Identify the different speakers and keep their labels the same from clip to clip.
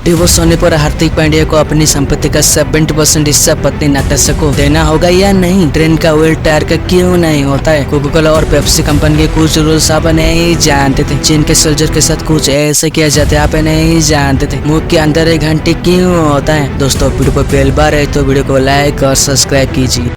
Speaker 1: Divorce होने पर हार्दिक पांड्या को अपनी संपत्ति का 70% हिस्सा पत्नी नाटाशा को देना होगा या नहीं? ट्रेन का व्हील टायर का क्यों नहीं होता है? कोका कोला और पेप्सी कंपनी के कुछ रूल्स आप नहीं जानते थे। चीन के सोल्जर के साथ कुछ ऐसे किया जाता है आप नहीं जानते थे। मुख के अंदर एक घंटे क्यों होता है? दोस्तों, वीडियो को पहली बार है तो वीडियो को लाइक और सब्सक्राइब कीजिए।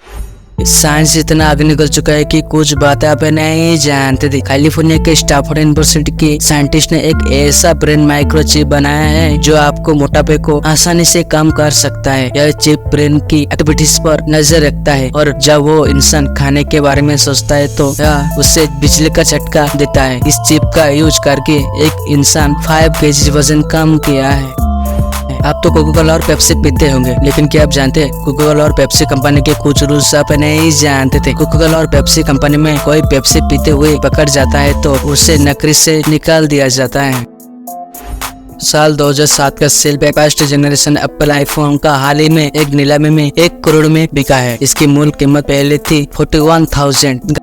Speaker 1: साइंस इतना आगे निकल चुका है कि कुछ बातें आप नहीं जानते थे। कैलिफोर्निया के स्टैनफोर्ड यूनिवर्सिटी के साइंटिस्ट ने एक ऐसा ब्रेन माइक्रोचिप बनाया है जो आपको मोटापे को आसानी से कम कर सकता है। यह चिप ब्रेन की एक्टिविटीज पर नजर रखता है और जब वो इंसान खाने के बारे में सोचता है तो यह उससे बिजली का झटका देता है। इस चिप का यूज करके एक इंसान 5 kg वजन कम किया है। आप तो कोका कोला और पेप्सी पीते होंगे, लेकिन क्या आप जानते हैं कोका कोला और पेप्सी कंपनी के कुछ रूल्स आप नहीं जानते थे। कोका कोला और पेप्सी कंपनी में कोई पेप्सी पीते हुए पकड़ जाता है तो उसे नौकरी से निकाल दिया जाता है। साल 2007 का सेल पे फर्स्ट जनरेशन एप्पल आईफोन का हाल ही में एक नीलामी में 1 करोड़ में बिका है। इसकी मूल कीमत पहले थी 41,000।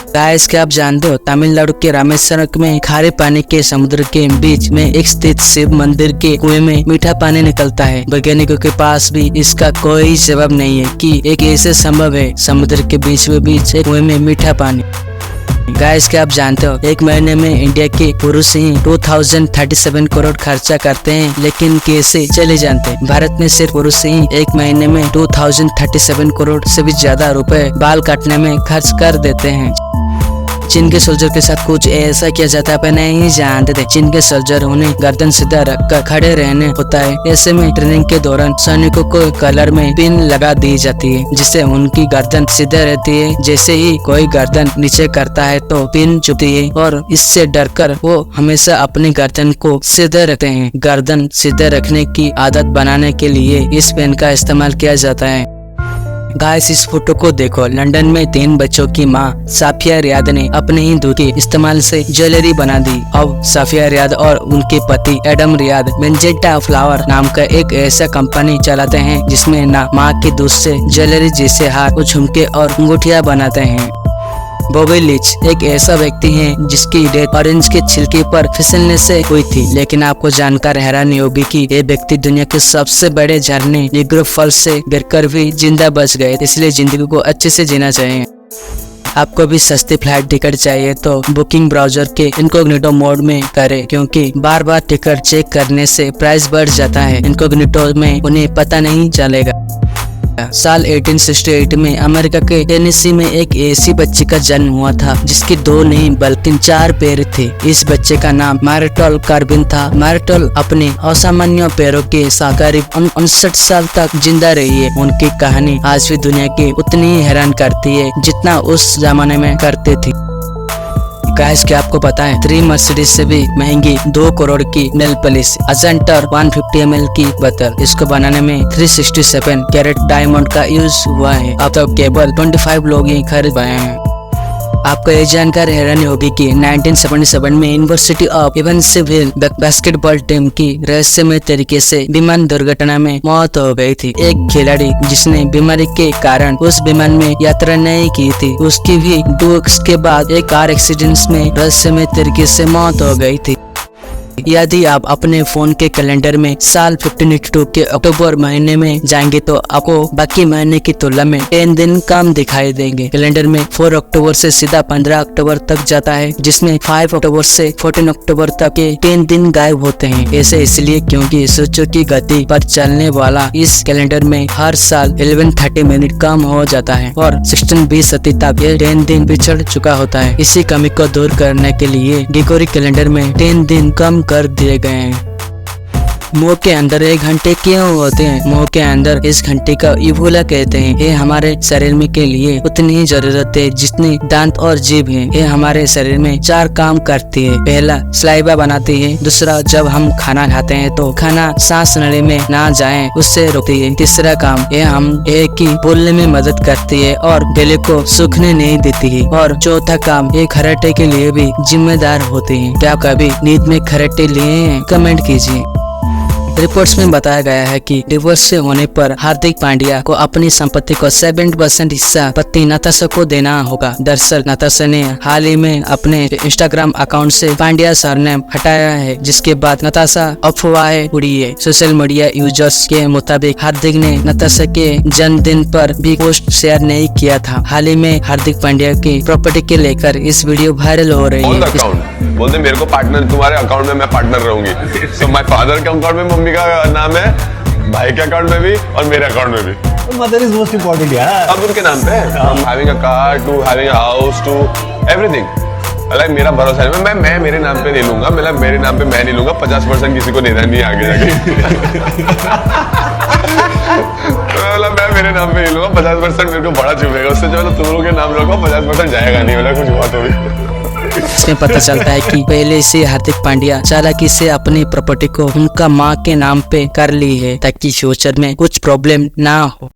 Speaker 1: गाइस, क्या आप जानते हो तमिलनाडु के रामेश्वरम में खारे पानी के समुद्र के बीच में एक स्थित शिव मंदिर के कुएं में मीठा पानी निकलता है। वैज्ञानिकों के पास भी इसका कोई जवाब नहीं है कि एक ऐसे संभव है समुद्र के बीच एक कुएं में मीठा पानी। गाइस, क्या आप जानते हो एक महीने में इंडिया के पुरुष ही 2037 करोड़ खर्चा करते हैं, लेकिन कैसे? चले जानते हैं। भारत में सिर्फ पुरुष ही एक महीने में 2037 करोड़ से भी ज्यादा रुपए बाल काटने में खर्च कर देते हैं। चीन के सोल्जर के साथ कुछ ऐसा किया जाता है आप नहीं जानते थे। चीन के सोल्जर उन्हें गर्दन सीधा रखकर खड़े रहने होता है। ऐसे में ट्रेनिंग के दौरान सैनिकों को कलर में पिन लगा दी जाती है जिससे उनकी गर्दन सीधे रहती है। जैसे ही कोई गर्दन नीचे करता है तो पिन चुभती है और इससे डरकर वो हमेशा अपनी गर्दन को सीधे रखते हैं। गर्दन सीधे रखने की आदत बनाने के लिए इस पेन का इस्तेमाल किया जाता है। गाइस, इस फोटो को देखो। लंदन में 3 बच्चों की मां साफिया रियाद ने अपने ही दूध के इस्तेमाल से ज्वेलरी बना दी। अब साफिया रियाद और उनके पति एडम रियाद मैजेंटा फ्लावर नाम का एक ऐसा कंपनी चलाते हैं जिसमें ना मां के दूध से ज्वेलरी जैसे हार, झुमके और अंगूठियां बनाते हैं। बॉबी लिंच एक ऐसा व्यक्ति है जिसकी डेथ ऑरेंज के छिलके पर फिसलने से हुई थी, लेकिन आपको जानकर हैरानी होगी कि ये व्यक्ति दुनिया के सबसे बड़े झरने निग्रो फॉल्स से गिरकर भी जिंदा बच गए। इसलिए जिंदगी को अच्छे से जीना चाहिए। आपको भी सस्ती फ्लाइट टिकट चाहिए तो बुकिंग ब्राउजर के इनकॉग्निटो मोड में करें, क्योंकि बार बार टिकट चेक करने से प्राइस बढ़ जाता है। इनकॉग्निटो में उन्हें पता नहीं चलेगा। साल 1868 में अमेरिका के टेनेसी में एक ऐसी बच्ची का जन्म हुआ था जिसके 2 नहीं बल्कि 4 पैर थे। इस बच्चे का नाम मैरिटल कार्बिन था। मैरिटल अपने असामान्य पैरों के साथ करीब 59 साल तक जिंदा रही है। उनकी कहानी आज भी दुनिया के उतनी ही हैरान करती है जितना उस जमाने में करते थी। गाइस, क्या आपको पता है 3 मर्सिडीज से भी महंगी 2 करोड़ की नेल पॉलिश अजंटर 150 ml की बोतल, इसको बनाने में 367 कैरेट डायमंड का यूज हुआ है। अब तक केवल 25 लोग ही खरीद पाए हैं। आपको ये जानकर हैरानी होगी कि 1977 में यूनिवर्सिटी ऑफ इवेंट्सविल बास्केटबॉल टीम की रहस्यमय तरीके से विमान दुर्घटना में मौत हो गई थी। एक खिलाड़ी जिसने बीमारी के कारण उस विमान में यात्रा नहीं की थी, उसकी भी 2 weeks के बाद एक कार एक्सीडेंट में रहस्यमय तरीके से मौत हो गई थी। यदि आप अपने फोन के कैलेंडर में साल 1582 के अक्टूबर महीने में जाएंगे तो आपको बाकी महीने की तुलना में 10 दिन कम दिखाई देंगे। कैलेंडर में 4 अक्टूबर से सीधा 15 अक्टूबर तक जाता है, जिसमें 5 अक्टूबर से 14 अक्टूबर तक के 10 दिन गायब होते हैं। ऐसे इसलिए क्योंकि सूर्य की गति पर चलने वाला इस कैलेंडर में हर साल 11:30 मिनट कम हो जाता है और 1620 सदी तक ये 10 दिन पिछड़ चुका होता है। इसी कमी को दूर करने के लिए ग्रेगोरी कैलेंडर में 10 दिन कम कर दिए गए हैं। मुंह के अंदर 1 घंटे क्यों होते हैं? मुंह के अंदर इस घंटे का यूवुला कहते हैं। ये हमारे शरीर में के लिए उतनी ही जरूरत है जितनी दांत और जीभ है। ये हमारे शरीर में 4 काम करती है। पहला, सलाइवा बनाती है। दूसरा, जब हम खाना खाते हैं तो खाना सांस नली में ना जाए उससे रोकती है। तीसरा काम, ये हम की बोलने में मदद करती है और गले को सूखने नहीं देती है। और चौथा काम, ये खर्राटे के लिए भी जिम्मेदार होती है। क्या कभी नींद में खर्राटे लिए हैं? कमेंट कीजिए। रिपोर्ट्स में बताया गया है कि डिवोर्स से होने पर हार्दिक पांड्या को अपनी संपत्ति को 70% हिस्सा पत्नी नताशा को देना होगा। दरअसल नताशा ने हाल ही में अपने इंस्टाग्राम अकाउंट से पांड्या सरनेम हटाया है, जिसके बाद नताशा अफवाहें उड़ी है। सोशल मीडिया यूजर्स के मुताबिक हार्दिक ने नताशा के जन्मदिन पर भी पोस्ट शेयर नहीं किया था। हाल ही में हार्दिक पांड्या की प्रॉपर्टी के लेकर इस वीडियो वायरल हो रही है।
Speaker 2: बोलते मेरे को पार्टनर, तुम्हारे अकाउंट में मैं पार्टनर रहूंगी। सो माय फादर के अकाउंट में मम्मी का नाम है, भाई के अकाउंट में भी और मेरे अकाउंट में भी।
Speaker 3: मदर इज मोस्ट इम्पोर्टेंट यार।
Speaker 2: अब उनके नाम पे from having a car to having a house to everything. Like मेरा भरोसा है, मैं मेरे नाम पे नहीं लूंगा, मतलब मेरे नाम पे मैं नहीं लूंगा। 50% किसी को देना नहीं आगे जाके। मतलब मैं मेरे नाम पे नहीं लूंगा, 50% मेरे को बड़ा चुभेगा। उससे जो तुम लोगों के नाम रखो 50% जाएगा नहीं, मतलब कुछ हुआ तो भी।
Speaker 1: इसमें पता चलता है कि पहले से हार्दिक पांड्या चालाकी से अपनी प्रॉपर्टी को उनका मां के नाम पे कर ली है, ताकि फ्यूचर में कुछ प्रॉब्लम ना हो।